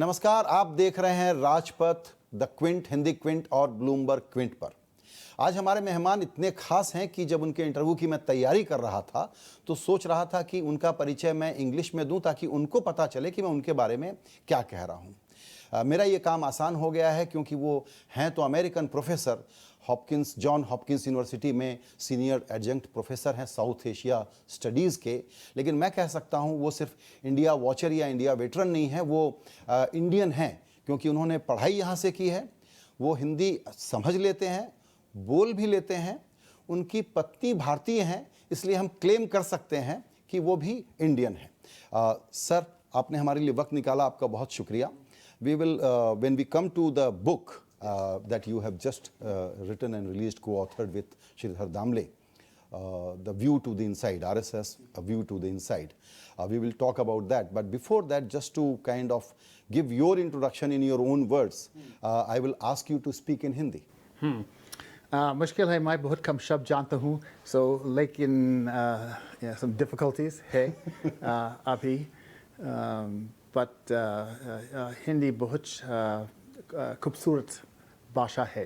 नमस्कार, आप देख रहे हैं Rajpath, the Quint, Hindi Quint और ब्लूमबर्ग क्विंट पर। आज हमारे मेहमान इतने खास हैं कि जब उनके इंटरव्यू की मैं तैयारी कर रहा था तो सोच रहा था कि उनका परिचय मैं इंग्लिश में दूं ताकि उनको पता चले कि मैं उनके बारे में क्या कह रहा हूं। मेरा ये काम आसान हो गया है क्योंकि वो हैं तो American professor, John Hopkins university में सीनियर एडजंक्ट प्रोफेसर हैं साउथ एशिया स्टडीज़ के। लेकिन मैं कह सकता हूं वो सिर्फ इंडिया वॉचर या इंडिया वेटरन नहीं है, वो इंडियन हैं क्योंकि उन्होंने पढ़ाई यहाँ से की है। वो हिंदी समझ लेते हैं, बोल भी लेते हैं। उनकी पत्नी भारतीय हैं, इसलिए हम क्लेम कर सकते हैं कि वो भी इंडियन हैं। सर, आपने हमारे लिए वक्त निकाला, आपका बहुत शुक्रिया। We will, when we come to the book that you have just written and released, co-authored with Sridhar Damle, The View to the Inside, RSS, A View to the Inside. We will talk about that. But before that, just to kind of give your introduction in your own words, I will ask you to speak in Hindi. मुश्किल है, मैं बहुत कम शब्द जानता हूँ, लेकिन some difficulties है अभी, but हिंदी बहुत खूबसूरत भाषा है,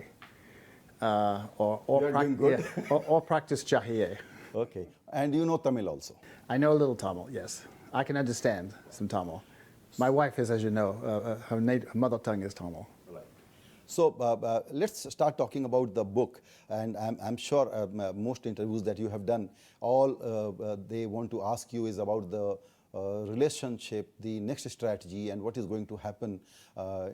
और practice चाहिए. Okay, and you know Tamil also? I know a little Tamil, yes. I can understand some Tamil. My wife is, as you know, her mother tongue is Tamil. So let's start talking about the book, and I'm sure most interviews that you have done, all they want to ask you is about the relationship, the next strategy, and what is going to happen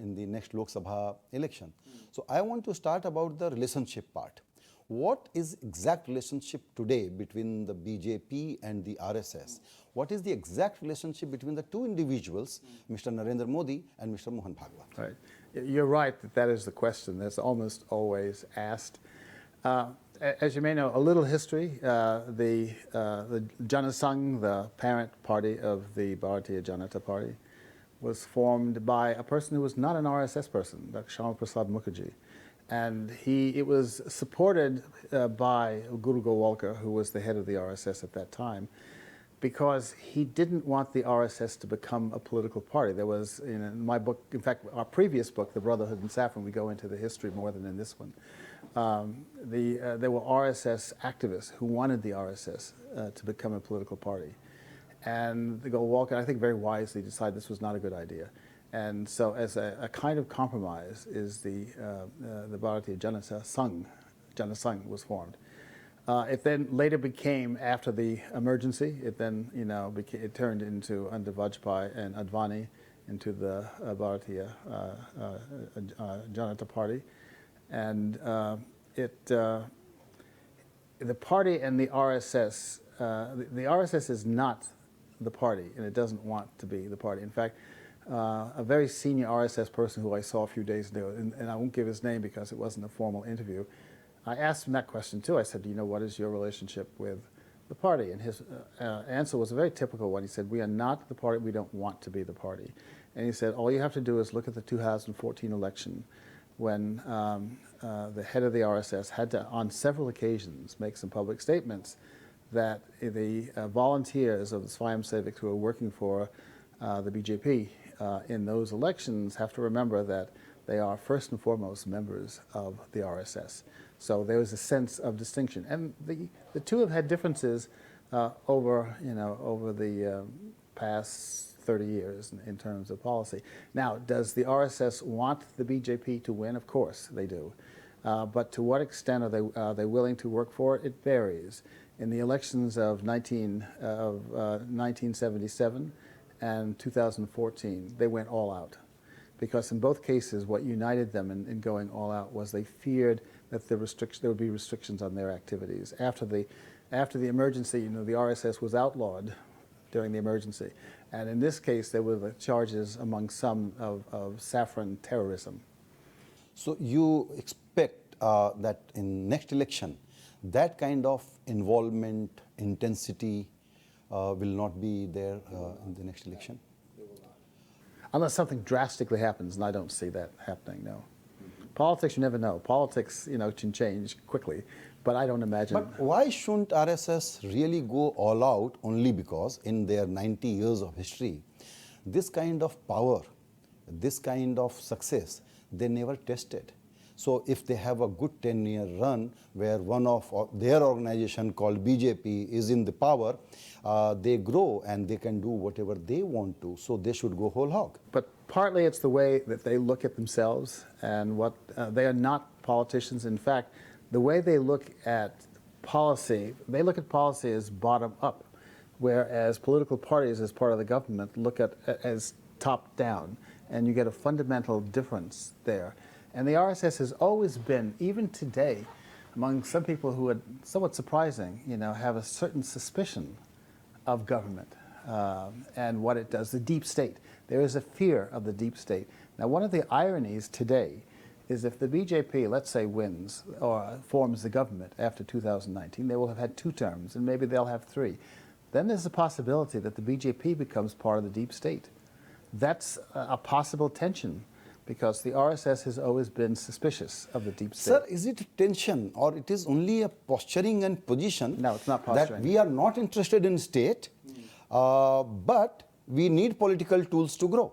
in the next Lok Sabha election. So I want to start about the relationship part. What is exact relationship today between the BJP and the RSS? What is the exact relationship between the two individuals, Mr. Narendra Modi and Mr. Mohan Bhagwat? Right. You're right that is the question that's almost always asked. As you may know, a little history, the Jana Sangh, the parent party of the Bharatiya Janata Party, was formed by a person who was not an RSS person, Dr. Shyama Prasad Mukherjee. And it was supported by Guru Gowalkar, who was the head of the RSS at that time, because he didn't want the RSS to become a political party. There was, in my book, in fact, our previous book, The Brotherhood in Saffron, we go into the history more than in this one. There were RSS activists who wanted the RSS to become a political party. And the Gowalkar, I think very wisely, decided this was not a good idea. And so as a kind of compromise is the Bharatiya Janata Sangh was formed. It then later became, after the emergency, it then it turned into, under Rajpath and Advani, into the Bharatiya Janata Party. And the party and the RSS, the RSS is not the party, and it doesn't want to be the party. In fact, a very senior RSS person who I saw a few days ago, and I won't give his name because it wasn't a formal interview, I asked him that question too. I said, what is your relationship with the party? And his answer was a very typical one. He said, we are not the party, we don't want to be the party. And he said, all you have to do is look at the 2014 election when the head of the RSS had to, on several occasions, make some public statements that the volunteers of the Swayamsevaks who are working for the BJP in those elections have to remember that they are first and foremost members of the RSS. So there was a sense of distinction, and the two have had differences over the past 30 years in terms of policy. Now, does the RSS want the BJP to win? Of course they do, but to what extent are they willing to work for it? It varies. In the elections of 1977 and 2014, they went all out. Because in both cases, what united them in going all out was they feared that there would be restrictions on their activities. After the emergency, the RSS was outlawed during the emergency. And in this case, there were the charges among some of saffron terrorism. So you expect that in next election, that kind of involvement, intensity will not be there in the next election? Unless something drastically happens, and I don't see that happening, no. Politics, you never know. Politics, can change quickly, but I don't imagine. But why shouldn't RSS really go all out only because in their 90 years of history, this kind of power this kind of success, they never tested. So if they have a good 10-year run where one of their organization called BJP is in the power, they grow and they can do whatever they want to. So they should go whole hog. But partly it's the way that they look at themselves and what they are not politicians. In fact, the way they look at policy, they look at policy as bottom up, whereas political parties as part of the government look at as top down, and you get a fundamental difference there. And the RSS has always been, even today, among some people who are somewhat surprising, have a certain suspicion of government and what it does, the deep state. There is a fear of the deep state. Now, one of the ironies today is if the BJP, let's say, wins or forms the government after 2019, they will have had 2 terms, and maybe they'll have 3. Then there's a possibility that the BJP becomes part of the deep state. That's a possible tension, because the RSS has always been suspicious of the deep state. Sir, is it tension or it is only a posturing and position? No, it's not posturing. That we are not interested in state, but we need political tools to grow.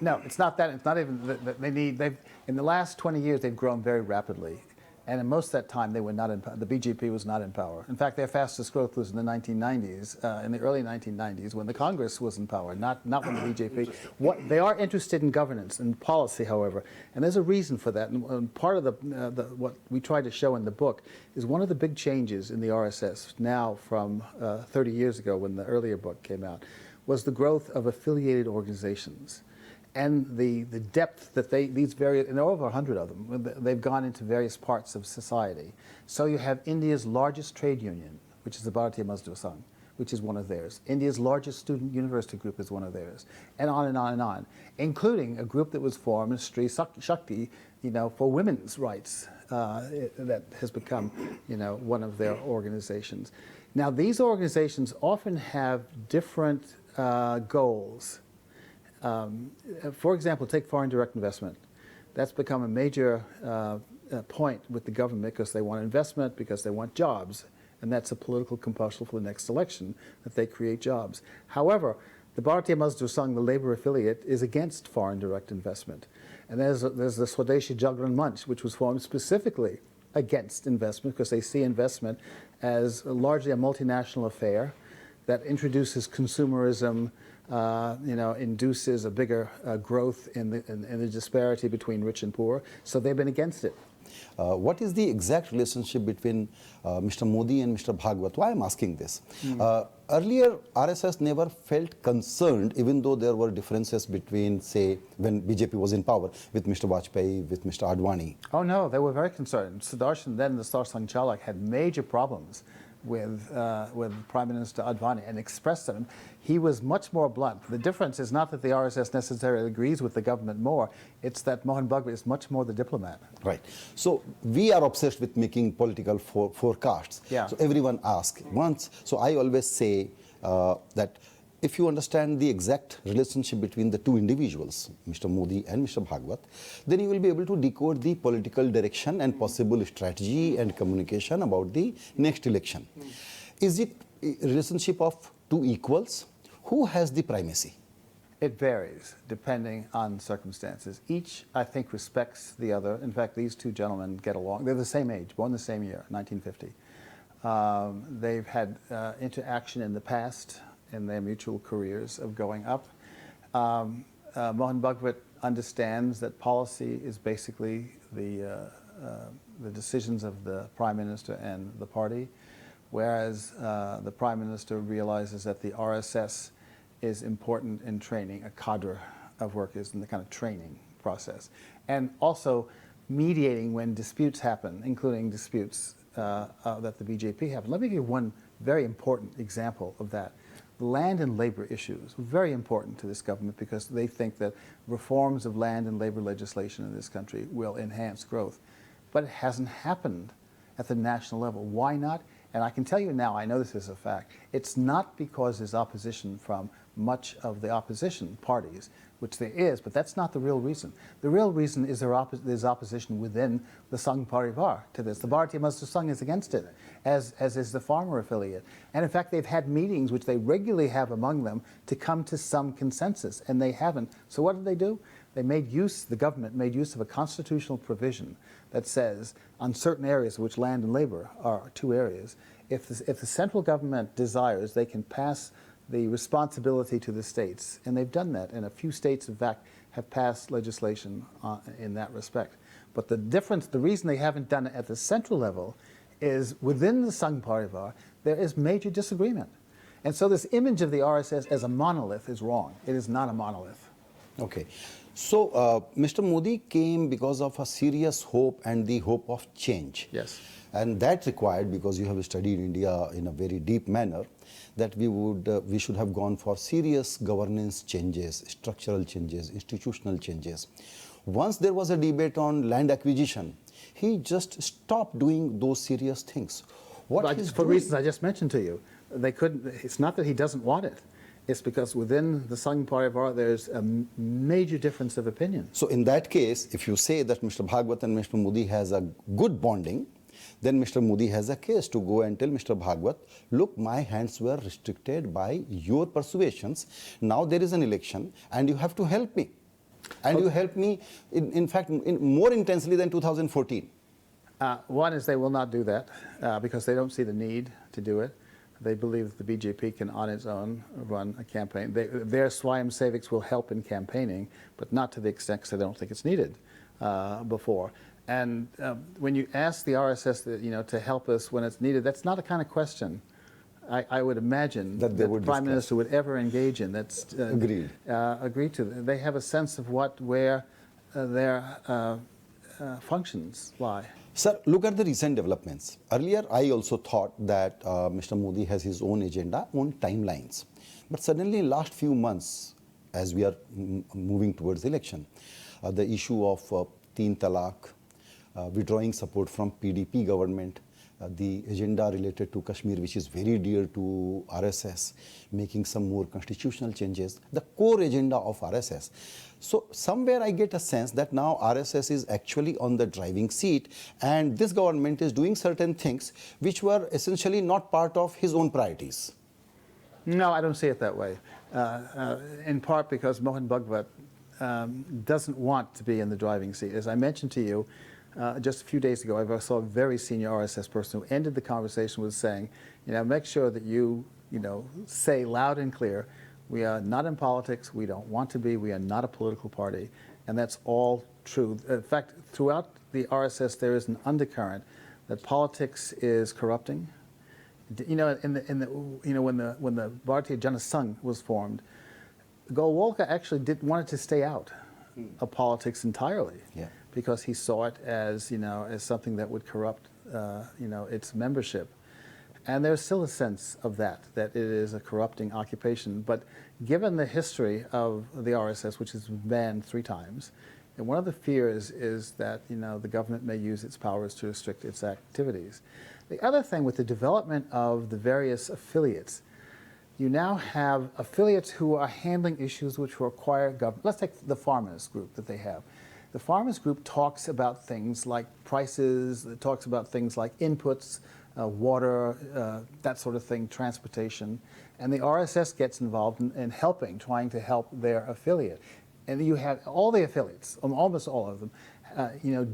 No, it's not that. It's not even that they need. In the last 20 years, they've grown very rapidly. And in most of that time, they were not in power. The BJP was not in power. In fact, their fastest growth was in the 1990s, in the early 1990s, when the Congress was in power, not when the BJP. They are interested in governance and policy, however, and there's a reason for that. And part of what we tried to show in the book is one of the big changes in the RSS now from 30 years ago, when the earlier book came out, was the growth of affiliated organizations. And the depth that these various, and there are over 100 of them, they've gone into various parts of society. So you have India's largest trade union, which is the Bharatiya Mazdoor Sangh, which is one of theirs. India's largest student university group is one of theirs, and on and on and on, including a group that was formed, Stree Shakti, for women's rights, that has become, one of their organizations. Now, these organizations often have different goals. For example, take foreign direct investment. That's become a major point with the government, because they want investment, because they want jobs, and that's a political compulsion for the next election, that they create jobs. However, the Bharatiya Mazdoor Sangh, the labor affiliate, is against foreign direct investment. And there's the Swadeshi Jagran Manch, which was formed specifically against investment, because they see investment as largely a multinational affair that introduces consumerism, induces a bigger growth in the disparity between rich and poor. So they've been against it. What is the exact relationship between Mr. Modi and Mr. Bhagwat? Why I'm asking this? Earlier, RSS never felt concerned, even though there were differences between, say, when BJP was in power, with Mr. Vajpayee, with Mr. Advani. Oh no, they were very concerned. Sudarshan, then the Star Sanchanak, had major problems with Prime Minister Advani and expressed them. He was much more blunt. The difference is not that the RSS necessarily agrees with the government more, it's that Mohan Bhagwat is much more the diplomat. Right. So we are obsessed with making political forecasts. Yeah. So everyone asks once. So I always say that if you understand the exact relationship between the 2 individuals, Mr. Modi and Mr. Bhagwat, then you will be able to decode the political direction and possible strategy and communication about the next election. Is it a relationship of 2 equals? Who has the primacy? It varies depending on circumstances. Each, I think, respects the other. In fact, these 2 gentlemen get along. They're the same age, born the same year, 1950. They've had interaction in the past in their mutual careers of going up. Mohan Bhagwat understands that policy is basically the decisions of the Prime Minister and the party, whereas the Prime Minister realizes that the RSS is important in training a cadre of workers in the kind of training process, and also mediating when disputes happen, including disputes that the BJP have. Let me give you one very important example of that. Land and labor issues are very important to this government, because they think that reforms of land and labor legislation in this country will enhance growth. But it hasn't happened at the national level. Why not? And I can tell you now, I know this is a fact, it's not because there's opposition from much of the opposition parties, which there is, but that's not the real reason. The real reason is there's opposition within the Sangh Parivar to this. The Bharatiya Mazdoor Sangh is against it, as is the farmer affiliate. And in fact, they've had meetings, which they regularly have among them, to come to some consensus, and they haven't. So what do? the government made use of a constitutional provision that says on certain areas, which land and labor are two areas, if the central government desires, they can pass the responsibility to the states. And they've done that. And a few states, in fact, have passed legislation in that respect. But the difference, the reason they haven't done it at the central level is within the Sangh Parivar, there is major disagreement. And so this image of the RSS as a monolith is wrong. It is not a monolith. Okay. So, Mr. Modi came because of a serious hope and the hope of change. Yes. And that required, because you have studied India in a very deep manner, that we should have gone for serious governance changes, structural changes, institutional changes. Once there was a debate on land acquisition, he just stopped doing those serious things. For reasons I just mentioned to you, they couldn't. It's not that he doesn't want it. It's because within the Sangh Parivar there's a major difference of opinion. So in that case, if you say that Mr. Bhagwat and Mr. Modi has a good bonding, then Mr. Modi has a case to go and tell Mr. Bhagwat, look, my hands were restricted by your persuasions. Now there is an election and you have to help me. And you helped me, in fact, more intensely than 2014. One is they will not do that because they don't see the need to do it. They believe that the BJP can on its own run a campaign. Their Swayam Seviks will help in campaigning, but not to the extent because they don't think it's needed before. And when you ask the RSS to help us when it's needed, that's not the kind of question I would imagine that the Prime Minister would ever engage in. That's agreed to. They have a sense of where their functions lie. Sir, look at the recent developments. Earlier, I also thought that Mr. Modi has his own agenda, own timelines. But suddenly, in last few months, as we are moving towards election, the issue of Teen Talaq, withdrawing support from PDP government, the agenda related to Kashmir, which is very dear to RSS, making some more constitutional changes, the core agenda of RSS. So somewhere I get a sense that now RSS is actually on the driving seat and this government is doing certain things which were essentially not part of his own priorities. No, I don't see it that way. In part because Mohan Bhagwat doesn't want to be in the driving seat. As I mentioned to you, just a few days ago, I saw a very senior RSS person who ended the conversation with saying, make sure that you say loud and clear, we are not in politics, we don't want to be, we are not a political party, and that's all true. In fact, throughout the RSS, there is an undercurrent that politics is corrupting. When the Bharatiya Jana Sangh was formed, Golwalkar actually wanted to stay out of politics entirely. Yeah. Because he saw it as as something that would corrupt its membership, and there's still a sense of that it is a corrupting occupation. But given the history of the RSS, which has been banned 3 times, and one of the fears is that the government may use its powers to restrict its activities. The other thing with the development of the various affiliates, you now have affiliates who are handling issues which require government. Let's take the farmers group that they have. The farmers group talks about things like prices, it talks about things like inputs, water, that sort of thing, transportation. And the RSS gets involved in trying to help their affiliate. And you have all the affiliates, almost all of them,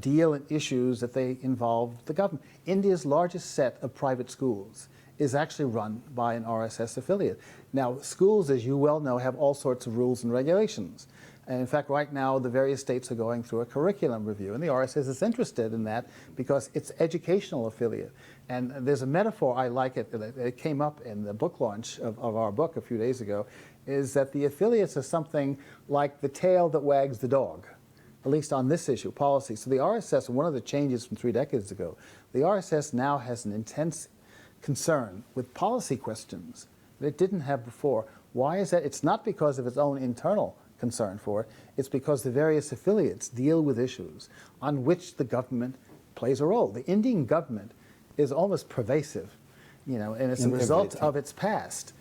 deal in issues that they involve the government. India's largest set of private schools is actually run by an RSS affiliate. Now, schools, as you well know, have all sorts of rules and regulations. And in fact, right now, the various states are going through a curriculum review, and the RSS is interested in that because it's educational affiliate. And there's a metaphor, I like it, it came up in the book launch of our book a few days ago, is that the affiliates are something like the tail that wags the dog, at least on this issue, policy. So the RSS, one of the changes from 3 decades ago, the RSS now has an intense concern with policy questions that it didn't have before. Why is that? It's not because of its own internal concern for it, it's because the various affiliates deal with issues on which the government plays a role. The Indian government is almost pervasive, and it's a result of its past.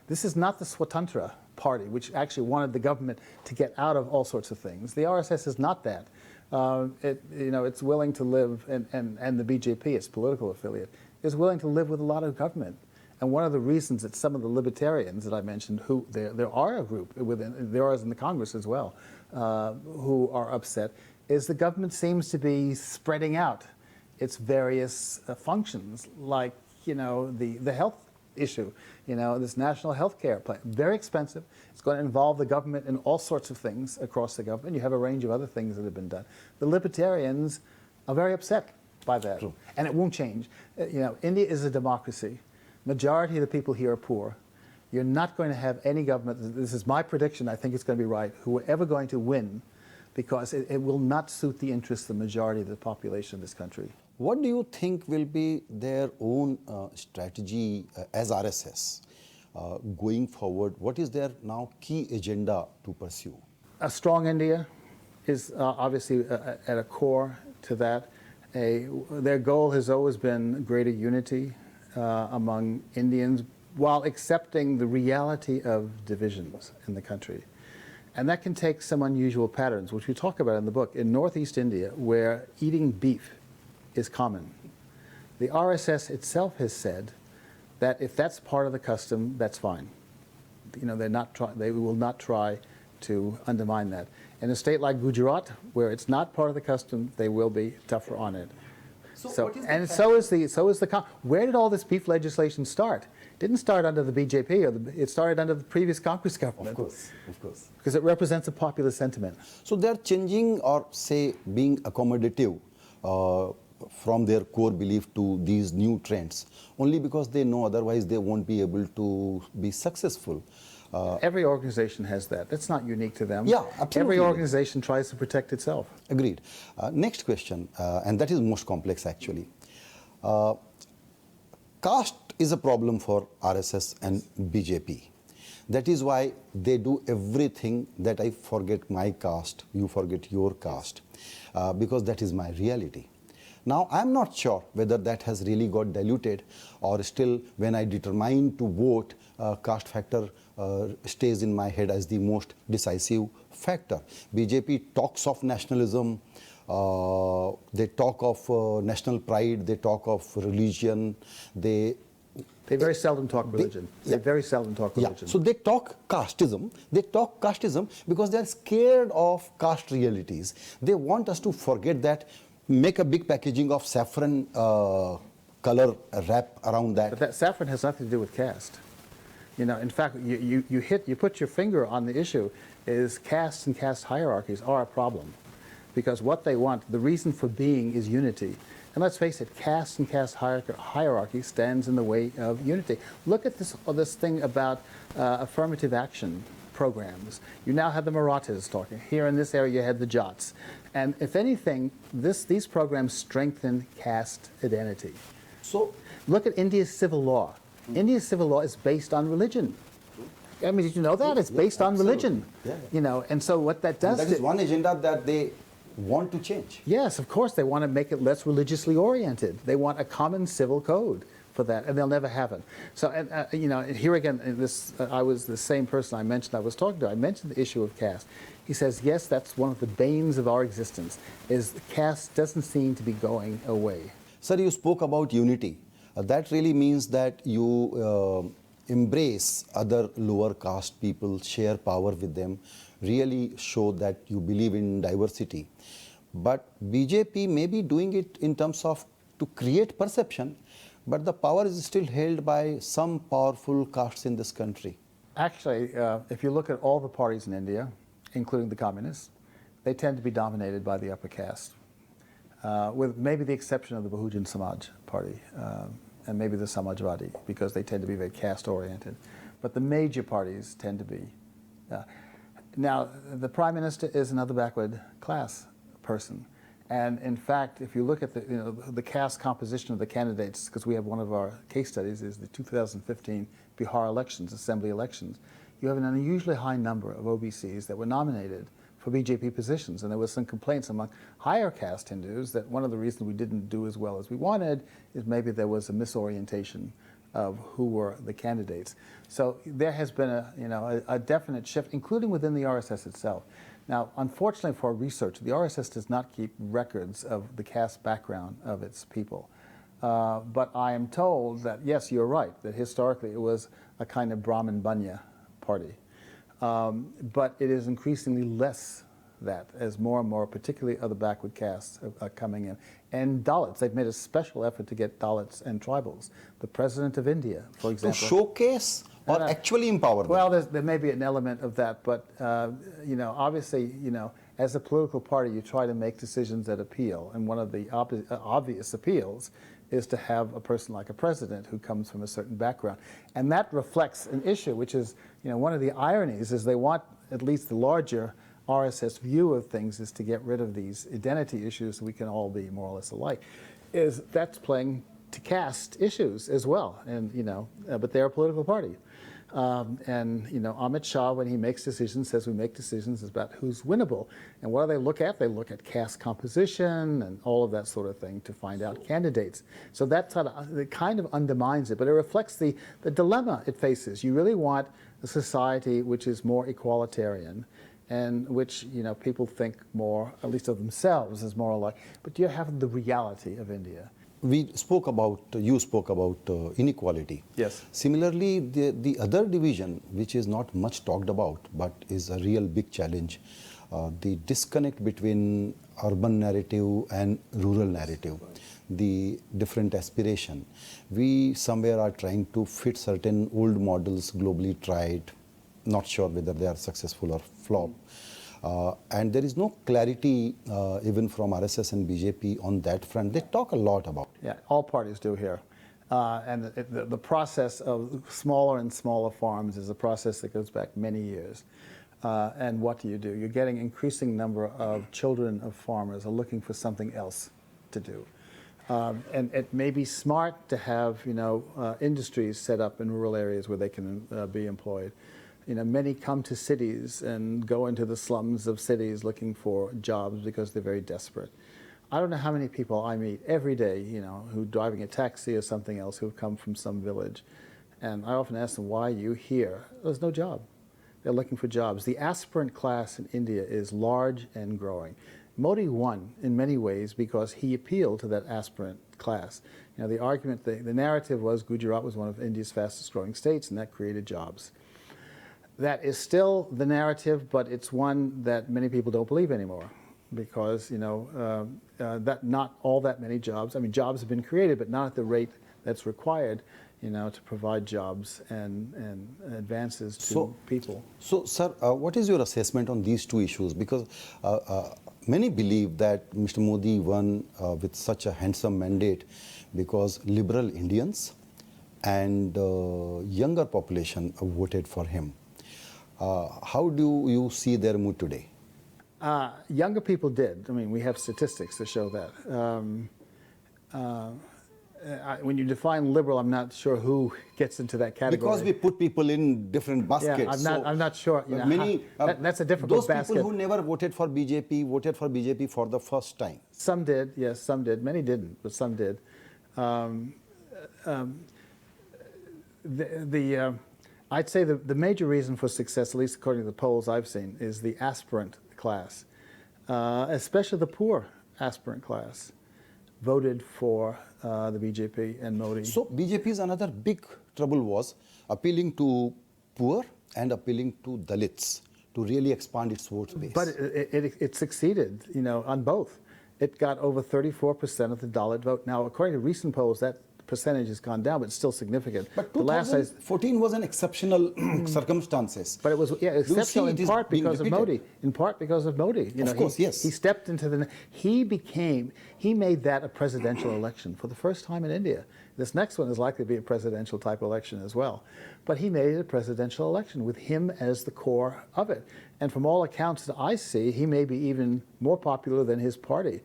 This is not the Swatantra Party, which actually wanted the government to get out of all sorts of things. The RSS is not that. It's willing to live, and the BJP, its political affiliate, is willing to live with a lot of government. And one of the reasons that some of the libertarians that I mentioned, who there are a group within, there are in the Congress as well, who are upset is the government seems to be spreading out its various functions, like, you know, the health issue, you know, this national health care plan, very expensive. It's going to involve the government in all sorts of things across the government. You have a range of other things that have been done. The libertarians are very upset by that. True. And it won't change. You know, India is a democracy. Majority of the people here are poor. You're not going to have any government, this is my prediction, I think it's going to be right, who are ever going to win, because it will not suit the interests of the majority of the population of this country. What do you think will be their own strategy as RSS going forward? What is their now key agenda to pursue? A strong India is obviously at a core to that. Their goal has always been greater unity among Indians, while accepting the reality of divisions in the country. And that can take some unusual patterns, which we talk about in the book. In Northeast India, where eating beef is common, the RSS itself has said that if that's part of the custom, that's fine. You know, they will not try to undermine that. In a state like Gujarat, where it's not part of the custom, they will be tougher on it. Where did all this beef legislation start? It didn't start under the BJP, it started under the previous Congress government. Of course. Because it represents a popular sentiment. So they're changing, or say being accommodative from their core belief to these new trends, only because they know otherwise they won't be able to be successful. Every organization has that. That's not unique to them. Yeah, absolutely. Every organization tries to protect itself. Agreed. Next question, and that is most complex actually. Caste is a problem for RSS and BJP. That is why they do everything that I forget my caste, you forget your caste, because that is my reality. Now, I'm not sure whether that has really got diluted, or still when I determine to vote, caste factor stays in my head as the most decisive factor. BJP talks of nationalism, they talk of national pride, they talk of religion, they very seldom talk religion. They very seldom talk religion. Yeah. So they talk casteism. They talk casteism because they're scared of caste realities. They want us to forget that, make a big packaging of saffron color wrap around that. But that saffron has nothing to do with caste. You know, in fact, you put your finger on the issue, is caste and caste hierarchies are a problem. Because what they want, the reason for being is unity. And let's face it, caste and caste hierarchy stands in the way of unity. Look at this thing about affirmative action programs. You now have the Marathas talking. Here in this area you had the Jats. And if anything, these programs strengthen caste identity. So look at India's civil law. India's civil law is based on religion. I mean, did you know that? It's based on religion. Yeah. You know, and so what that does... And that is one agenda that they want to change. Yes, of course, they want to make it less religiously oriented. They want a common civil code for that, and they'll never have it. So, you know, here again, I was the same person I mentioned I was talking to. I mentioned the issue of caste. He says, yes, that's one of the banes of our existence, is caste doesn't seem to be going away. Sir, you spoke about unity. That really means that you embrace other lower caste people, share power with them, really show that you believe in diversity. But BJP may be doing it in terms of to create perception, but the power is still held by some powerful castes in this country. Actually, if you look at all the parties in India, including the communists, they tend to be dominated by the upper caste, with maybe the exception of the Bahujan Samaj Party and maybe the Samajwadi, because they tend to be very caste-oriented. But the major parties tend to be. Now, the Prime Minister is another backward class person. And in fact, if you look at the caste composition of the candidates, because we have one of our case studies is the 2015 Bihar elections, assembly elections, you have an unusually high number of OBCs that were nominated for BJP positions. And there was some complaints among higher caste Hindus that one of the reasons we didn't do as well as we wanted is maybe there was a misorientation of who were the candidates. So there has been a definite shift, including within the RSS itself. Now, unfortunately for research, the RSS does not keep records of the caste background of its people. But I am told that, yes, you're right, that historically it was a kind of Brahmin Banya party. But it is increasingly less that as more and more, particularly other backward castes, are coming in. And Dalits, they've made a special effort to get Dalits and tribals. The President of India, for To example. showcase or actually empower them? Well, there may be an element of that, but you know, obviously, you know, as a political party, you try to make decisions that appeal, and one of the obvious appeals is to have a person like a president who comes from a certain background, and that reflects an issue, which is, you know, one of the ironies is they want at least the larger RSS view of things is to get rid of these identity issues so we can all be more or less alike. That's playing to caste issues as well, and you know, but they're a political party. And you know, Amit Shah, when he makes decisions, says we make decisions about who's winnable. And what do they look at? They look at caste composition and all of that sort of thing to find out candidates. So that kind of undermines it, but it reflects the dilemma it faces. You really want a society which is more equalitarian, and which, you know, people think more, at least of themselves, as more alike. But you have the reality of India. You spoke about inequality. Yes. Similarly, the other division, which is not much talked about, but is a real big challenge, the disconnect between urban narrative and rural narrative, the different aspiration. We somewhere are trying to fit certain old models globally tried, not sure whether they are successful or flop. And there is no clarity even from RSS and BJP on that front. They talk a lot about it. Yeah, all parties do here. And the process of smaller and smaller farms is a process that goes back many years. And what do? You're getting increasing number of children of farmers are looking for something else to do. And it may be smart to have, you know, industries set up in rural areas where they can be employed. You know, many come to cities and go into the slums of cities looking for jobs because they're very desperate. I don't know how many people I meet every day, you know, who are driving a taxi or something else who have come from some village. And I often ask them, why are you here? There's no job. They're looking for jobs. The aspirant class in India is large and growing. Modi won in many ways because he appealed to that aspirant class. You know, the argument, the narrative was Gujarat was one of India's fastest growing states, and that created jobs. That is still the narrative, but it's one that many people don't believe anymore, because, you know, that not all that many jobs. I mean, jobs have been created, but not at the rate that's required, you know, to provide jobs and advances to people. So, sir, what is your assessment on these two issues? Because many believe that Mr. Modi won with such a handsome mandate because liberal Indians and younger population voted for him. How do you see their mood today? Younger people did. I mean, we have statistics to show that. When you define liberal, I'm not sure who gets into that category. Because we put people in different baskets. Yeah, I'm not sure. You know, that's a difficult basket. Those people who never voted for BJP for the first time. Some did, yes, some did. Many didn't, but some did. I'd say the major reason for success, at least according to the polls I've seen, is the aspirant class, especially the poor aspirant class, voted for the BJP and Modi. So BJP's another big trouble was appealing to poor and appealing to Dalits to really expand its vote base. But it succeeded, you know, on both. It got over 34% of the Dalit vote. Now, according to recent polls, that percentage has gone down, but it's still significant. But 2014 was an exceptional circumstances. But it was exceptional in part because of Modi. In part because of Modi. You know, of course, yes. He stepped into he made that a presidential election for the first time in India. This next one is likely to be a presidential type election as well. But he made it a presidential election with him as the core of it. And from all accounts that I see, he may be even more popular than his party.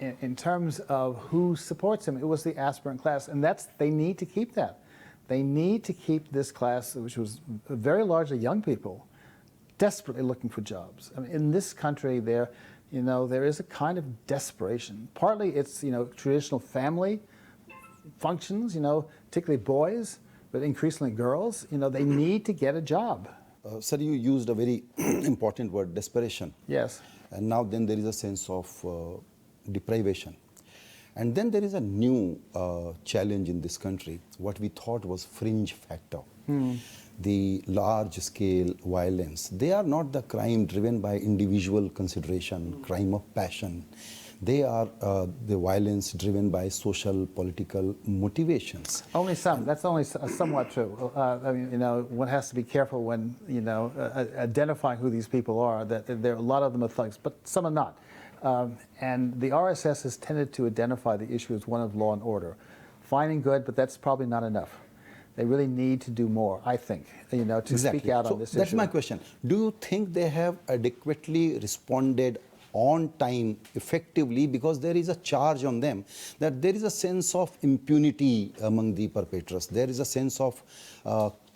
In terms of who supports him, it was the aspirant class, and they need to keep that. They need to keep this class, which was very largely young people, desperately looking for jobs. I mean, in this country, there is a kind of desperation. Partly it's, you know, traditional family functions, you know, particularly boys, but increasingly girls. You know, they need to get a job. Sir, you used a very important word, desperation. Yes. And now then there is a sense of deprivation. And then there is a new challenge in this country, what we thought was fringe factor. the large-scale violence, they are not the crime driven by individual consideration, crime of passion. They are the violence driven by social, political motivations. Only some. That's only somewhat true. I mean, you know, one has to be careful when, you know, identifying who these people are, that there are a lot of them are thugs, but some are not. And the RSS has tended to identify the issue as one of law and order. Fine and good, but that's probably not enough. They really need to do more, I think, you know, to speak out on this issue. That's my question. Do you think they have adequately responded on time, effectively, because there is a charge on them that there is a sense of impunity among the perpetrators. There is a sense of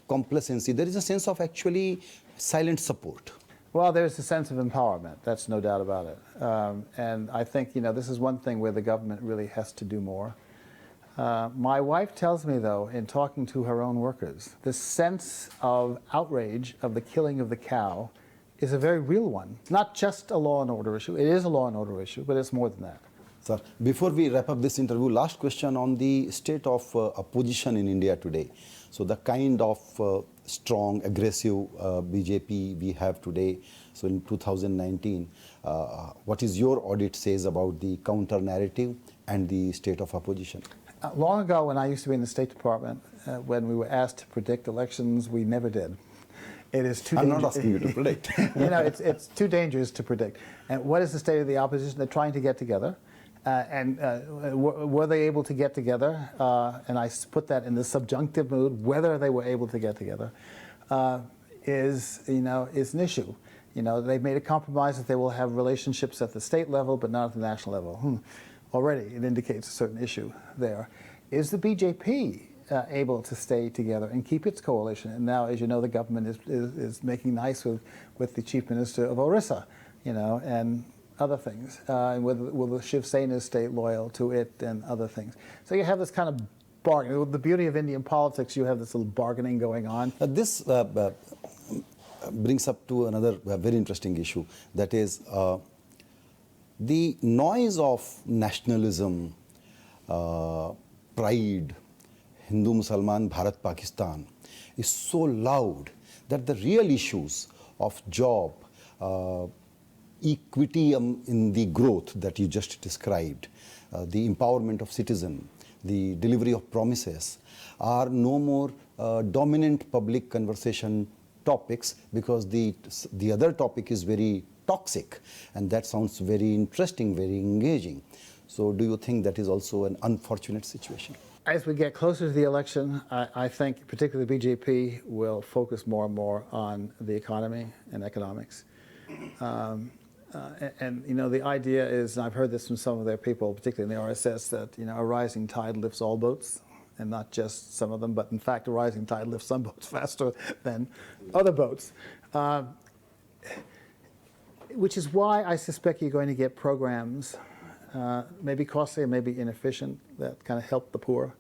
complacency. There is a sense of actually silent support. Well, there's a sense of empowerment. That's no doubt about it. And I think, you know, this is one thing where the government really has to do more. My wife tells me, though, in talking to her own workers, the sense of outrage of the killing of the cow is a very real one. Not just a law and order issue. It is a law and order issue, but it's more than that. Sir, before we wrap up this interview, last question on the state of opposition in India today. So the kind of strong, aggressive BJP we have today, so in 2019, what is your audit says about the counter-narrative and the state of opposition? Long ago, when I used to be in the State Department, when we were asked to predict elections, we never did. It is too dangerous. I'm not asking you to predict. You know, it's too dangerous to predict. And what is the state of the opposition? They're trying to get together. Were they able to get together? And I put that in the subjunctive mood. Whether they were able to get together is an issue. You know, they've made a compromise that they will have relationships at the state level, but not at the national level. Already, it indicates a certain issue there. Is the BJP able to stay together and keep its coalition? And now, as you know, the government is making nice with the Chief Minister of Orissa, you know, and other things. Will the Shiv Sena stay loyal to it and other things? So you have this kind of bargaining. With the beauty of Indian politics, you have this little bargaining going on. This brings up to another very interesting issue, that is the noise of nationalism, pride, Hindu, Mussalman, Bharat, Pakistan is so loud that the real issues of job, equity in the growth that you just described, the empowerment of citizen, the delivery of promises are no more dominant public conversation topics, because the other topic is very toxic, and that sounds very interesting, very engaging. So do you think that is also an unfortunate situation? As we get closer to the election, I think particularly the BJP will focus more and more on the economy and economics. And you know, the idea is, and I've heard this from some of their people, particularly in the RSS, that, you know, a rising tide lifts all boats, and not just some of them, but in fact a rising tide lifts some boats faster than other boats. Which is why I suspect you're going to get programs, maybe costly and maybe inefficient, that kind of help the poor,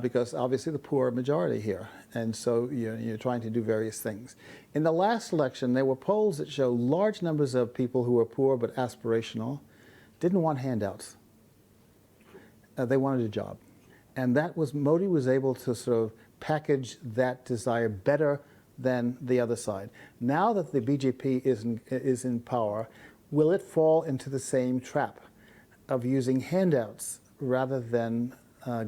because obviously the poor are a majority here, and so you're trying to do various things. In the last election, there were polls that show large numbers of people who were poor but aspirational didn't want handouts. They wanted a job. And that was, Modi was able to sort of package that desire better than the other side. Now that the BJP is in power, will it fall into the same trap of using handouts rather than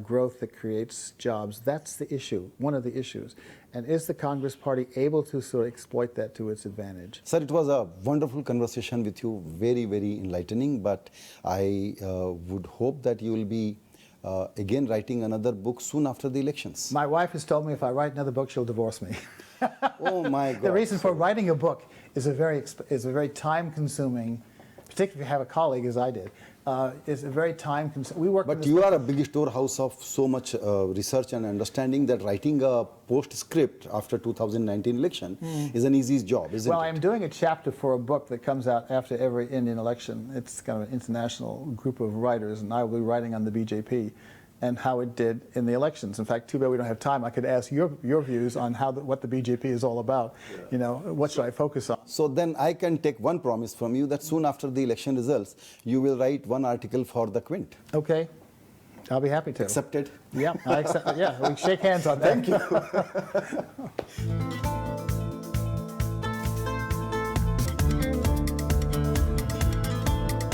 growth that creates jobs? That's the issue, one of the issues. And is the Congress Party able to sort of exploit that to its advantage? Sir, it was a wonderful conversation with you, very, very enlightening, but I would hope that you will be again writing another book soon after the elections. My wife has told me if I write another book, she'll divorce me. Oh my God. The reason for writing a book is a very time-consuming, particularly if you have a colleague, as I did, is a very time-consuming. We work. But you are a big storehouse of so much research and understanding that writing a postscript after 2019 election is an easy job, isn't it? Well, I'm doing a chapter for a book that comes out after every Indian election. It's kind of an international group of writers, and I will be writing on the BJP and how it did in the elections. In fact, too bad we don't have time. I could ask your views on what the BJP is all about. Yeah. You know, what should I focus on? So then I can take one promise from you that soon after the election results, you will write one article for the Quint. Okay. I'll be happy to. Accepted? Yeah, I accept. Yeah, we shake hands on that. Thank you.